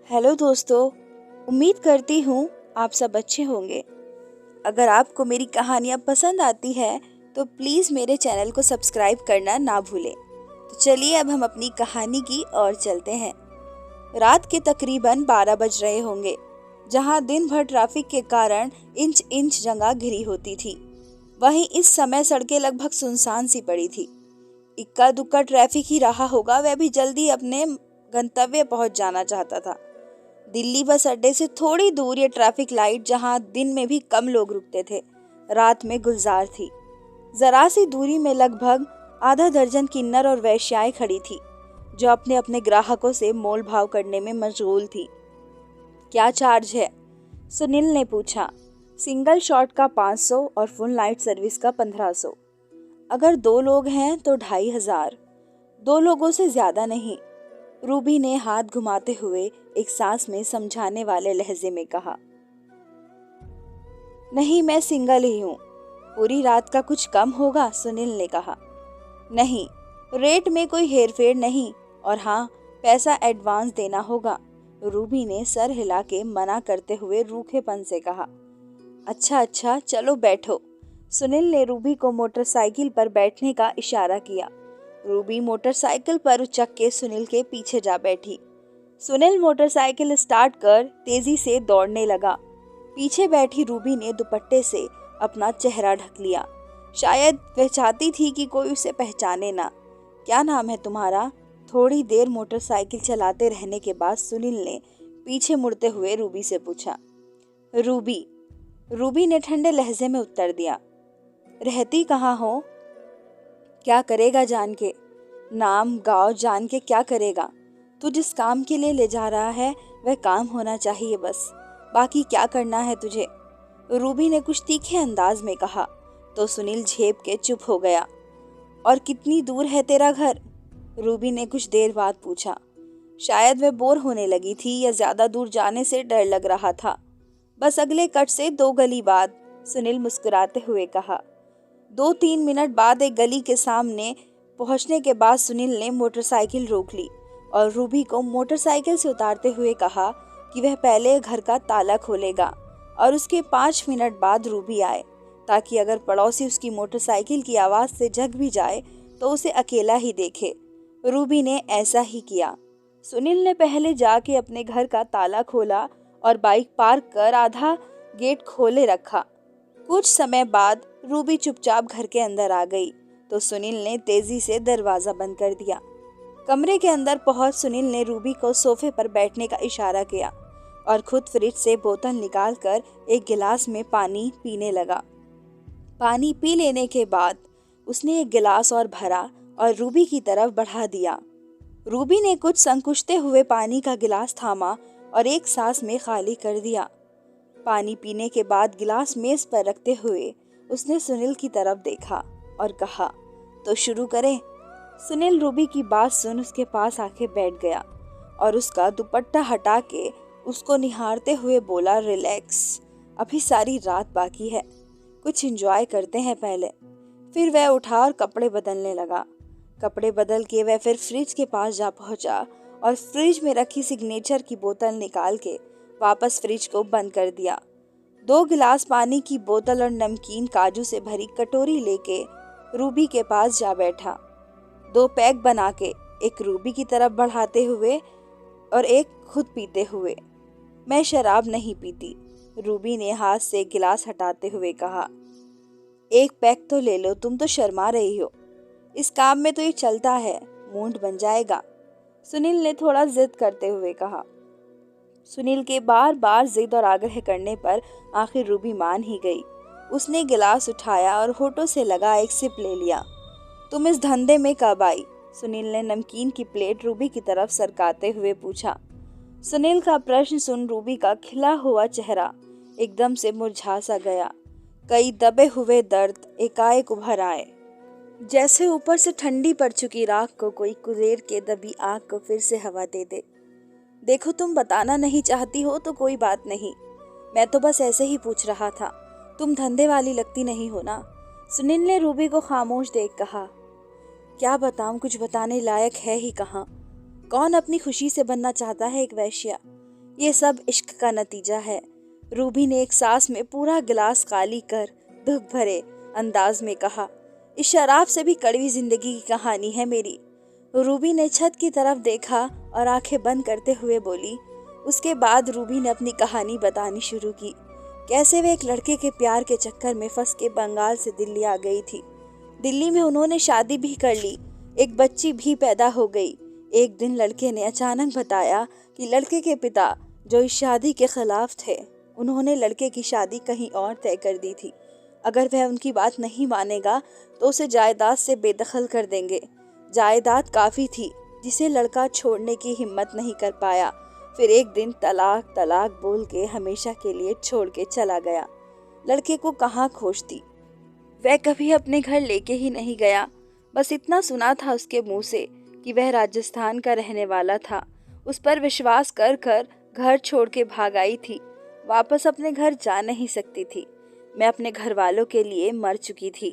Hello दोस्तों। उम्मीद करती हूँ आप सब अच्छे होंगे। अगर आपको मेरी कहानियाँ पसंद आती है तो प्लीज़ मेरे चैनल को सब्सक्राइब करना ना भूलें। तो चलिए अब हम अपनी कहानी की ओर चलते हैं। रात के तकरीबन 12 बज रहे होंगे, जहाँ दिन भर ट्रैफिक के कारण इंच इंच जगह घिरी होती थी, वहीं इस समय सड़कें लगभग सुनसान सी पड़ी थी। इक्का दुक्का ट्रैफिक ही रहा होगा, वह भी जल्दी अपने गंतव्य पहुंच जाना चाहता था। दिल्ली बस अड्डे से थोड़ी दूर ये ट्रैफिक लाइट, जहां दिन में भी कम लोग रुकते थे, रात में गुलजार थी। जरा सी दूरी में लगभग आधा दर्जन किन्नर और वेश्याएं खड़ी थी, जो अपने अपने ग्राहकों से मोल भाव करने में मशगूल थी। क्या चार्ज है? सुनील ने पूछा। सिंगल शॉट का 500 और फुल नाइट सर्विस का 1500। अगर 2 लोग हैं तो 2500। 2 लोगों से ज्यादा नहीं, रूबी ने हाथ घुमाते हुए एक सांस में समझाने वाले लहजे में कहा। नहीं, मैं सिंगल ही हूँ। पूरी रात का कुछ कम होगा? सुनील ने कहा। नहीं, रेट में कोई हेरफेर नहीं, और हाँ, पैसा एडवांस देना होगा। रूबी ने सर हिला के मना करते हुए रूखेपन से कहा। अच्छा अच्छा, चलो बैठो। सुनील ने रूबी को मोटरसाइकिल पर बैठने का इशारा किया। रूबी मोटरसाइकिल पर उचक के सुनील के पीछे जा बैठी। सुनील मोटरसाइकिल स्टार्ट कर तेजी से दौड़ने लगा। पीछे बैठी रूबी ने दुपट्टे से अपना चेहरा ढक लिया। शायद वह चाहती थी कि कोई उसे पहचाने ना। क्या नाम है तुम्हारा? थोड़ी देर मोटरसाइकिल चलाते रहने के बाद सुनील ने पीछे मुड़ते हुए रूबी से पूछा। रूबी। रूबी ने ठंडे लहजे में उत्तर दिया। रहती कहाँ हो? क्या करेगा जान के? नाम गांव जान के क्या करेगा? तू जिस काम के लिए ले जा रहा है वह काम होना चाहिए बस। बाकी क्या करना है तुझे? रूबी ने कुछ तीखे अंदाज में कहा तो सुनील झेप के चुप हो गया। और कितनी दूर है तेरा घर? रूबी ने कुछ देर बाद पूछा। शायद वह बोर होने लगी थी या ज्यादा दूर जाने से डर लग रहा था। बस अगले कट से 2 गली बाद, सुनील मुस्कुराते हुए कहा। 2-3 मिनट बाद एक गली के सामने पहुंचने के बाद सुनील ने मोटरसाइकिल रोक ली और रूबी को मोटरसाइकिल से उतारते हुए कहा कि वह पहले घर का ताला खोलेगा और उसके 5 मिनट बाद रूबी आए, ताकि अगर पड़ोसी उसकी मोटरसाइकिल की आवाज से जग भी जाए तो उसे अकेला ही देखे। रूबी ने ऐसा ही किया। सुनील ने पहले जाके अपने घर का ताला खोला और बाइक पार्क कर आधा गेट खोले रखा। कुछ समय बाद रूबी चुपचाप घर के अंदर आ गई तो सुनील ने तेजी से दरवाजा बंद कर दिया। कमरे के अंदर पहुंच सुनील ने रूबी को सोफे पर बैठने का इशारा किया और खुद फ्रिज से बोतल निकालकर एक गिलास में पानी पीने लगा। पानी पी लेने के बाद उसने एक गिलास और भरा और रूबी की तरफ बढ़ा दिया। रूबी ने कुछ संकुचते हुए पानी का गिलास थामा और एक सांस में खाली कर दिया। पानी पीने के बाद गिलास मेज पर रखते हुए उसने सुनील की तरफ देखा और कहा, तो शुरू करें? सुनील रूबी की बात सुन उसके पास आके बैठ गया और उसका दुपट्टा हटा के उसको निहारते हुए बोला, रिलैक्स, अभी सारी रात बाकी है, कुछ एंजॉय करते हैं पहले। फिर वह उठा और कपड़े बदलने लगा। कपड़े बदल के वह फिर फ्रिज के पास जा पहुंचा और फ्रिज में रखी सिग्नेचर की बोतल निकाल के वापस फ्रिज को बंद कर दिया। 2 गिलास पानी की बोतल और नमकीन काजू से भरी कटोरी लेके रूबी के पास जा बैठा। 2 पैक बना के, एक रूबी की तरफ बढ़ाते हुए और एक खुद पीते हुए। मैं शराब नहीं पीती, रूबी ने हाथ से एक गिलास हटाते हुए कहा। 1 पैक तो ले लो, तुम तो शर्मा रही हो। इस काम में तो ये चलता है, मूड बन जाएगा, सुनील ने थोड़ा जिद करते हुए कहा। सुनील के बार बार जिद और आग्रह करने पर आखिर रूबी मान ही गई। उसने गिलास उठाया और होठों से लगा एक सिप ले लिया। तुम इस धंधे में कब आई? सुनील ने नमकीन की प्लेट रूबी की तरफ सरकाते हुए पूछा। सुनील का प्रश्न सुन रूबी का खिला हुआ चेहरा एकदम से मुरझा सा गया। कई दबे हुए दर्द एकाएक उभर आए, जैसे ऊपर से ठंडी पड़ चुकी राख को कोई कुरेर के दबी आग को फिर से हवा दे दे। देखो, तुम बताना नहीं चाहती हो तो कोई बात नहीं, मैं तो बस ऐसे ही पूछ रहा था, तुम धंधे वाली लगती नहीं हो ना। सुनील ने रूबी को खामोश देख कहा। क्या बताऊं, कुछ बताने लायक है ही कहाँ। कौन अपनी खुशी से बनना चाहता है एक वैश्या? ये सब इश्क का नतीजा है। रूबी ने एक सांस में पूरा गिलास खाली कर दुख भरे अंदाज में कहा, इस शराब से भी कड़वी जिंदगी की कहानी है मेरी। रूबी ने छत की तरफ देखा और आंखें बंद करते हुए बोली। उसके बाद रूबी ने अपनी कहानी बतानी शुरू की। कैसे वे एक लड़के के प्यार के चक्कर में फंस के बंगाल से दिल्ली आ गई थी। दिल्ली में उन्होंने शादी भी कर ली, एक बच्ची भी पैदा हो गई। एक दिन लड़के ने अचानक बताया कि लड़के के पिता, जो इस शादी के खिलाफ थे, उन्होंने लड़के की शादी कहीं और तय कर दी थी। अगर वह उनकी बात नहीं मानेगा तो उसे जायदाद से बेदखल कर देंगे। जायदाद काफ़ी थी जिसे लड़का छोड़ने की हिम्मत नहीं कर पाया। फिर एक दिन तलाक तलाक बोल के हमेशा के लिए छोड़ के चला गया। लड़के को कहाँ खोजती, वह कभी अपने घर लेके ही नहीं गया। बस इतना सुना था उसके मुंह से कि वह राजस्थान का रहने वाला था। उस पर विश्वास कर कर घर छोड़ के भाग आई थी। वापस अपने घर जा नहीं सकती थी। मैं अपने घर वालों के लिए मर चुकी थी।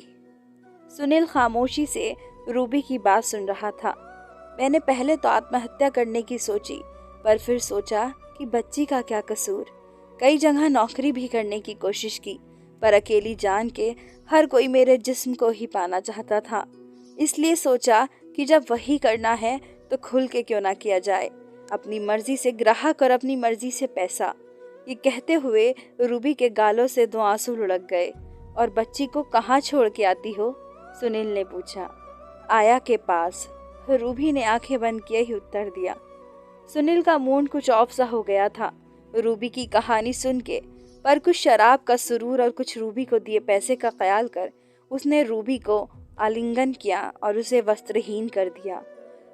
सुनील खामोशी से रूबी की बात सुन रहा था। मैंने पहले तो आत्महत्या करने की सोची, पर फिर सोचा कि बच्ची का क्या कसूर। कई जगह नौकरी भी करने की कोशिश की, पर अकेली जान के हर कोई मेरे जिस्म को ही पाना चाहता था। इसलिए सोचा कि जब वही करना है तो खुल के क्यों ना किया जाए। अपनी मर्जी से ग्राहक और अपनी मर्जी से पैसा। ये कहते हुए रूबी के गालों से 2 आंसू लुढ़क गए। और बच्ची को कहाँ छोड़ के आती हो? सुनील ने पूछा। आया के पास, रूबी ने आंखें बंद किए ही उत्तर दिया। सुनील का मूड कुछ ऑफ सा हो गया था रूबी की कहानी सुन के, पर कुछ शराब का सुरूर और कुछ रूबी को दिए पैसे का ख्याल कर उसने रूबी को आलिंगन किया और उसे वस्त्रहीन कर दिया।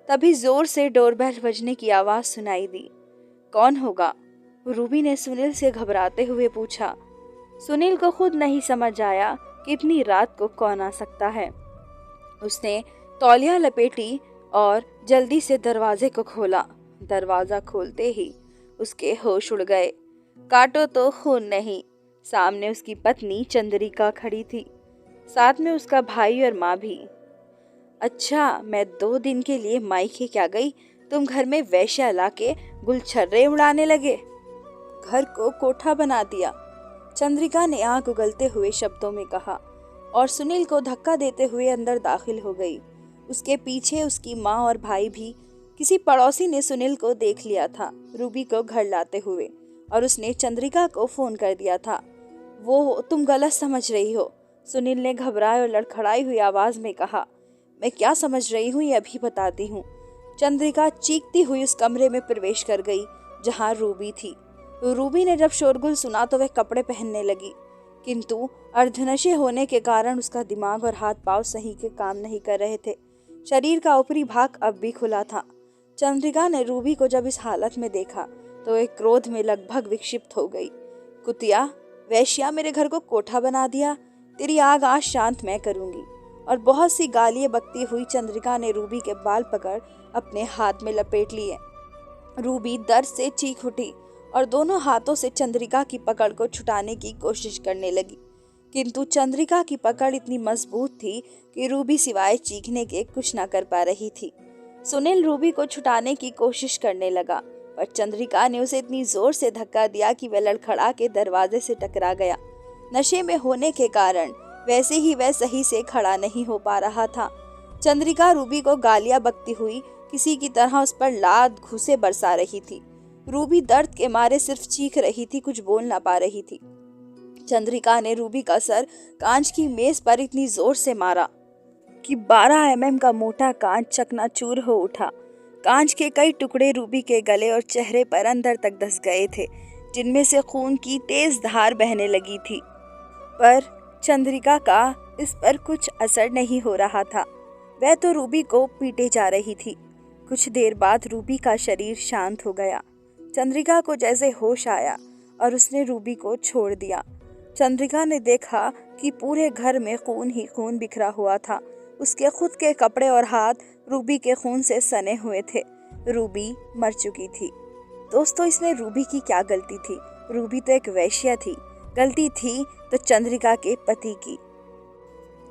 तभी जोर से डोरबेल बजने की आवाज सुनाई दी। कौन होगा? रूबी ने सुनील से घबराते हुए पूछा। सुनील को खुद नहीं समझ आया कि इतनी रात को कौन आ सकता है। उसने तौलिया लपेटी और जल्दी से दरवाजे को खोला। दरवाजा खोलते ही उसके होश उड़ गए। काटो तो खून नहीं। सामने उसकी पत्नी चंद्रिका खड़ी थी, साथ में उसका भाई और माँ भी। अच्छा, मैं 2 दिन के लिए मायके क्या गई, तुम घर में वैश्या लाके गुलछर्रे उड़ाने लगे। घर को कोठा बना दिया, चंद्रिका ने आंख उगलते हुए शब्दों में कहा और सुनील को धक्का देते हुए अंदर दाखिल हो गई। उसके पीछे उसकी माँ और भाई भी। किसी पड़ोसी ने सुनील को देख लिया था रूबी को घर लाते हुए, और उसने चंद्रिका को फोन कर दिया था। वो तुम गलत समझ रही हो, सुनील ने घबराए और लड़खड़ाई हुई आवाज में कहा। मैं क्या समझ रही हूँ ये अभी बताती हूँ। चंद्रिका चीखती हुई उस कमरे में प्रवेश कर गई जहाँ रूबी थी। रूबी ने जब शोरगुल सुना तो वह कपड़े पहनने लगी, किंतु अर्धनशे होने के कारण उसका दिमाग और हाथ पांव सही के काम नहीं कर रहे थे। शरीर का ऊपरी भाग अब भी खुला था। चंद्रिका ने रूबी को जब इस हालत में देखा तो एक क्रोध में लगभग विक्षिप्त हो गई। कुतिया, वैश्या, मेरे घर को कोठा बना दिया, तेरी आग आज शांत मैं करूंगी। और बहुत सी गालियां बकती हुई चंद्रिका ने रूबी के बाल पकड़ अपने हाथ में लपेट लिए। रूबी दर्द से चीख उठी और दोनों हाथों से चंद्रिका की पकड़ को छुटाने की कोशिश करने लगी, किंतु चंद्रिका की पकड़ इतनी मजबूत थी कि रूबी सिवाय चीखने के कुछ न कर पा रही थी। सुनील रूबी को छुटाने की कोशिश करने लगा, पर चंद्रिका ने उसे इतनी जोर से धक्का दिया कि वह लड़खड़ा के दरवाजे से टकरा गया। नशे में होने के कारण वैसे ही वह सही से खड़ा नहीं हो पा रहा था। चंद्रिका रूबी को गालियां बकती हुई किसी की तरह उस पर लात घूंसे बरसा रही थी। रूबी दर्द के मारे सिर्फ चीख रही थी, कुछ बोल ना पा रही थी। चंद्रिका ने रूबी का सर कांच की मेज पर इतनी जोर से मारा कि 12 mm का मोटा कांच चकनाचूर हो उठा। कांच के कई टुकड़े रूबी के गले और चेहरे पर अंदर तक धंस गए थे, जिनमें से खून की तेज धार बहने लगी थी। पर चंद्रिका का इस पर कुछ असर नहीं हो रहा था। वह तो रूबी को पीटे जा रही थी। कुछ देर बाद रूबी का शरीर शांत हो गया। चंद्रिका को जैसे होश आया और उसने रूबी को छोड़ दिया। चंद्रिका ने देखा कि पूरे घर में खून ही खून बिखरा हुआ था। उसके खुद के कपड़े और हाथ रूबी के खून से सने हुए थे। रूबी मर चुकी थी। दोस्तों, इसमें रूबी की क्या गलती थी? रूबी तो एक वैश्या थी। गलती थी तो चंद्रिका के पति की।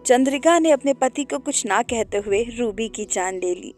चंद्रिका ने अपने पति को कुछ ना कहते हुए रूबी की जान ले ली।